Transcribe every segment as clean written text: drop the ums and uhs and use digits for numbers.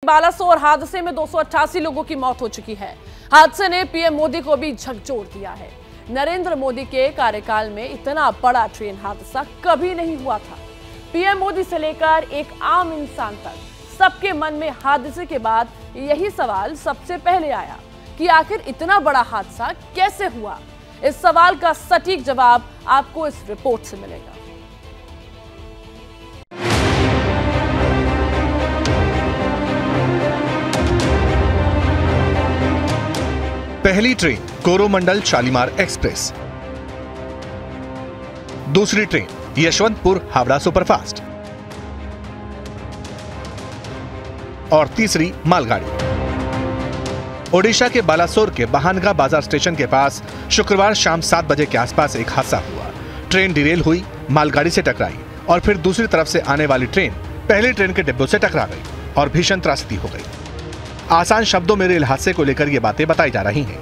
बालासोर हादसे में 288 लोगों की मौत हो चुकी है। हादसे ने पीएम मोदी को भी झकझोर दिया है। नरेंद्र मोदी के कार्यकाल में इतना बड़ा ट्रेन हादसा कभी नहीं हुआ था। पीएम मोदी से लेकर एक आम इंसान तक सबके मन में हादसे के बाद यही सवाल सबसे पहले आया कि आखिर इतना बड़ा हादसा कैसे हुआ। इस सवाल का सटीक जवाब आपको इस रिपोर्ट से मिलेगा। पहली ट्रेन कोरोमंडल शालीमार एक्सप्रेस, दूसरी ट्रेन यशवंतपुर हावड़ा सुपरफास्ट और तीसरी मालगाड़ी। ओडिशा के बालासोर के बहानगा बाजार स्टेशन के पास शुक्रवार शाम 7 बजे के आसपास एक हादसा हुआ। ट्रेन डिरेल हुई, मालगाड़ी से टकराई और फिर दूसरी तरफ से आने वाली ट्रेन पहली ट्रेन के डिब्बों से टकरा गई और भीषण त्रासदी हो गई। आसान शब्दों में रेल हादसे को लेकर ये बातें बताई जा रही हैं।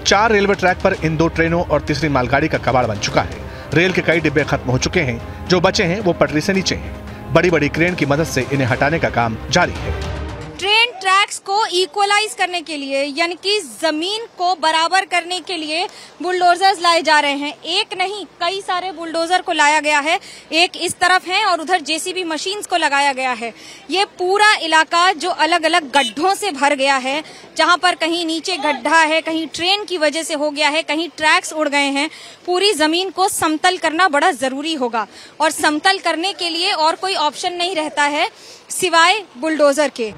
4 रेलवे ट्रैक पर इन 2 ट्रेनों और तीसरी मालगाड़ी का कबाड़ बन चुका है। रेल के कई डिब्बे खत्म हो चुके हैं, जो बचे हैं वो पटरी से नीचे हैं। बड़ी बड़ी क्रेन की मदद से इन्हें हटाने का काम जारी है। ट्रेन ट्रैक्स को इक्वलाइज करने के लिए, यानी कि जमीन को बराबर करने के लिए बुलडोजर्स लाए जा रहे हैं। एक नहीं, कई सारे बुलडोजर को लाया गया है। एक इस तरफ है और उधर जेसीबी मशीन्स को लगाया गया है। ये पूरा इलाका जो अलग अलग गड्ढों से भर गया है, जहां पर कहीं नीचे गड्ढा है, कहीं ट्रेन की वजह से हो गया है, कहीं ट्रैक्स उड़ गए हैं। पूरी जमीन को समतल करना बड़ा जरूरी होगा और समतल करने के लिए और कोई ऑप्शन नहीं रहता है सिवाय बुलडोजर के।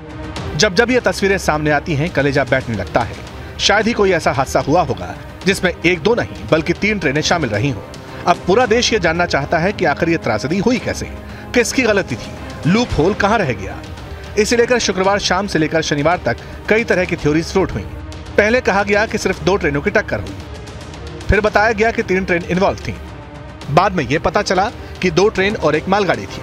जब ये तस्वीरें सामने आती हैं, कलेजा बैठने लगता है। शायद ही कोई ऐसा हादसा हुआ होगा जिसमें 1-2 नहीं बल्कि 3 ट्रेनें शामिल रही हों। अब पूरा देश ये जानना चाहता है कि आखिर ये त्रासदी हुई कैसे, किसकी गलती थी, लूप होल कहां रह गया। इसे लेकर शुक्रवार शाम से लेकर शनिवार तक कई तरह की थ्योरीज फ्लोट हुई। पहले कहा गया कि सिर्फ 2 ट्रेनों की टक्कर हुई, फिर बताया गया कि 3 ट्रेन इन्वॉल्व थी। बाद में यह पता चला कि 2 ट्रेन और एक मालगाड़ी थी।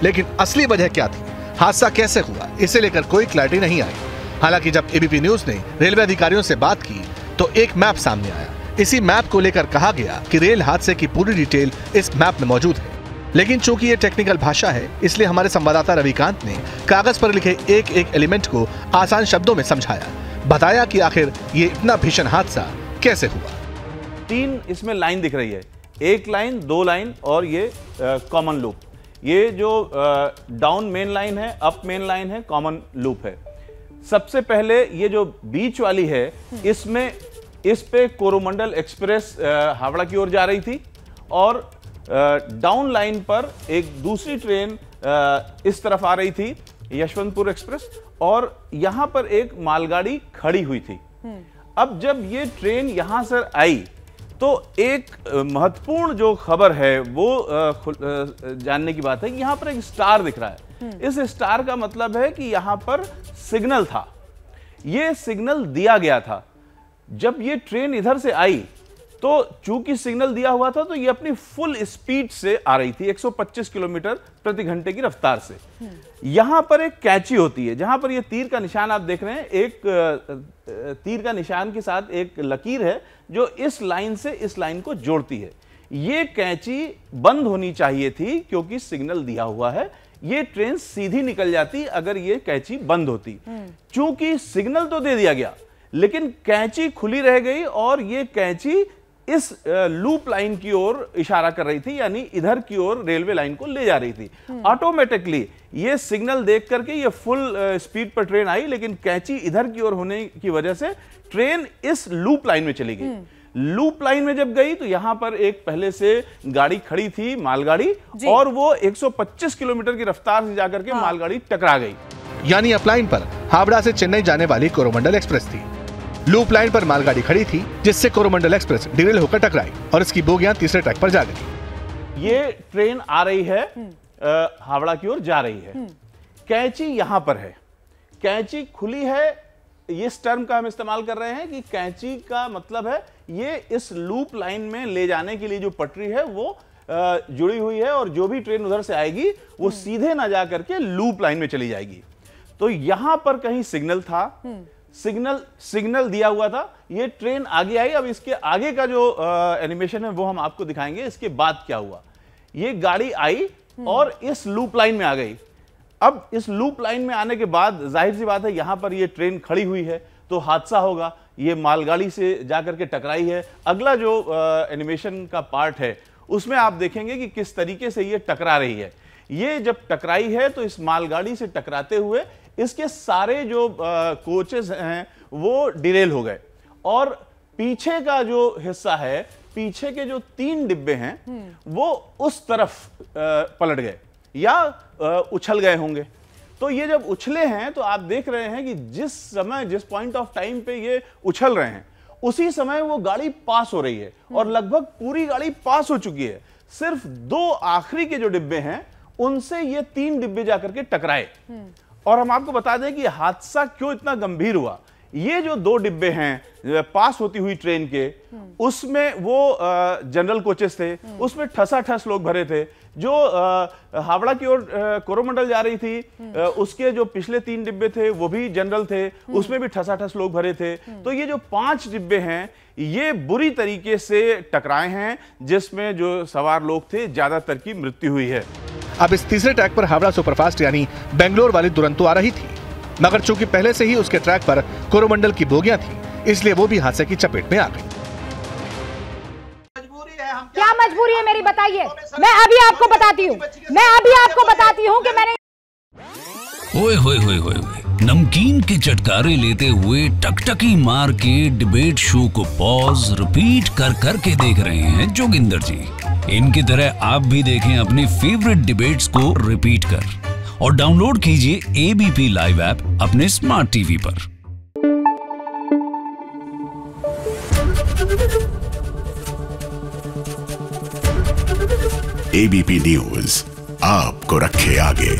लेकिन असली वजह क्या थी, हादसा कैसे हुआ, इसे लेकर कोई क्लैरिटी नहीं आई। हालांकि जब एबीपी न्यूज ने रेलवे अधिकारियों से बात की तो एक मैप सामने आया। इसी मैप को लेकर कहा गया कि रेल हादसे की पूरी डिटेल इस मैप में मौजूद है। लेकिन चूंकि ये टेक्निकल भाषा है, इसलिए हमारे संवाददाता रविकांत ने कागज पर लिखे एक एक एलिमेंट को आसान शब्दों में समझाया, बताया कि आखिर ये इतना भीषण हादसा कैसे हुआ। 3 इसमें लाइन दिख रही है, 1 लाइन, 2 लाइन और ये कॉमन लूप। ये जो डाउन मेन लाइन है, अप मेन लाइन है, कॉमन लूप है। सबसे पहले ये जो बीच वाली है, इसमें इस पे कोरोमंडल एक्सप्रेस हावड़ा की ओर जा रही थी और डाउन लाइन पर एक दूसरी ट्रेन इस तरफ आ रही थी, यशवंतपुर एक्सप्रेस, और यहां पर एक मालगाड़ी खड़ी हुई थी। अब जब ये ट्रेन यहां से आई तो एक महत्वपूर्ण जो खबर है वो जानने की बात है कि यहां पर एक स्टार दिख रहा है। इस स्टार का मतलब है कि यहां पर सिग्नल था, ये सिग्नल दिया गया था। जब ये ट्रेन इधर से आई तो चूंकि सिग्नल दिया हुआ था तो ये अपनी फुल स्पीड से आ रही थी, 125 किलोमीटर प्रति घंटे की रफ्तार से। यहां पर एक कैची होती है, जहां पर ये तीर का निशान आप देख रहे हैं, एक तीर का निशान के साथ एक लकीर है जो इस लाइन से इस लाइन को जोड़ती है। ये कैची बंद होनी चाहिए थी क्योंकि सिग्नल दिया हुआ है। ये ट्रेन सीधी निकल जाती अगर ये कैची बंद होती। चूंकि सिग्नल तो दे दिया गया लेकिन कैची खुली रह गई और ये कैची इस लूप लाइन की ओर इशारा कर रही थी, यानी इधर की ओर रेलवे लाइन को ले जा रही थी। ऑटोमेटिकली ये सिग्नल देख करके ये फुल स्पीड पर ट्रेन आई, लेकिन कैची इधर की ओर होने की वजह से ट्रेन इस लूप लाइन में चली गई। लूप लाइन में जब गई तो यहां पर एक पहले से गाड़ी खड़ी थी, मालगाड़ी, और वो 125 किलोमीटर की रफ्तार से जाकर के मालगाड़ी टकरा गई। यानी अपलाइन पर हावड़ा से चेन्नई जाने वाली कोरोमंडल एक्सप्रेस थी। लूप लाइन पर मालगाड़ी खड़ी थी जिससे कोरोमंडल एक्सप्रेस डिरेल होकर टकराई और इसकी बोगियां तीसरे ट्रैक पर जा गई। ये ट्रेन आ रही है, हावड़ा की ओर जा रही है। कैची यहां पर है, कैची खुली है। इस टर्म का हम इस्तेमाल कर रहे हैं कि कैची का मतलब है ये इस लूप लाइन में ले जाने के लिए जो पटरी है वो जुड़ी हुई है और जो भी ट्रेन उधर से आएगी वो सीधे ना जा करके लूप लाइन में चली जाएगी। तो यहां पर कहीं सिग्नल था, सिग्नल दिया हुआ था। ये ट्रेन आगे आई। अब इसके आगे का जो एनिमेशन है वो हम आपको दिखाएंगे। इसके बाद क्या हुआ, ये गाड़ी आई और इस लूप लाइन में आ गई। अब इस लूप लाइन में आने के बाद जाहिर सी बात है यहां पर ये ट्रेन खड़ी हुई है तो हादसा होगा, ये मालगाड़ी से जाकर के टकराई है। अगला जो एनिमेशन का पार्ट है उसमें आप देखेंगे कि किस तरीके से ये टकरा रही है। ये जब टकराई है तो इस मालगाड़ी से टकराते हुए इसके सारे जो कोचेस हैं वो डिरेल हो गए और पीछे का जो हिस्सा है, पीछे के जो 3 डिब्बे हैं वो उस तरफ पलट गए या उछल गए होंगे। तो ये जब उछले हैं तो आप देख रहे हैं कि जिस समय, जिस पॉइंट ऑफ टाइम पे ये उछल रहे हैं उसी समय वो गाड़ी पास हो रही है और लगभग पूरी गाड़ी पास हो चुकी है। सिर्फ 2 आखिरी के जो डिब्बे हैं उनसे ये 3 डिब्बे जाकर के टकराए। और हम आपको बता दें कि हादसा क्यों इतना गंभीर हुआ। ये जो 2 डिब्बे हैं पास होती हुई ट्रेन के, उसमें वो जनरल कोचेस थे, उसमें ठसाठस लोग भरे थे। जो हावड़ा की ओर कोरोमंडल जा रही थी उसके जो पिछले 3 डिब्बे थे वो भी जनरल थे, उसमें भी ठसाठस लोग भरे थे। तो ये जो 5 डिब्बे हैं ये बुरी तरीके से टकराए हैं, जिसमें जो सवार लोग थे ज्यादातर की मृत्यु हुई है। अब इस तीसरे ट्रैक पर हावड़ा सुपरफास्ट यानी बेंगलोर वाली दुरंतो आ रही थी, मगर चूंकि पहले से ही उसके ट्रैक पर कोरोमंडल की बोगियां थी इसलिए वो भी हादसे की चपेट में आ गई। क्या मजबूरी है मेरी, बताइए। मैं अभी आपको बताती हूँ कि मैंने ओए होए होए होए नमकीन के चटकारे लेते हुए टकटकी मार के डिबेट शो को पॉज रिपीट कर करके देख रहे हैं जोगिंदर जी। इनकी तरह आप भी देखें अपनी फेवरेट डिबेट्स को रिपीट कर और डाउनलोड कीजिए एबीपी लाइव ऐप अपने स्मार्ट टीवी पर। एबीपी न्यूज आपको रखे आगे।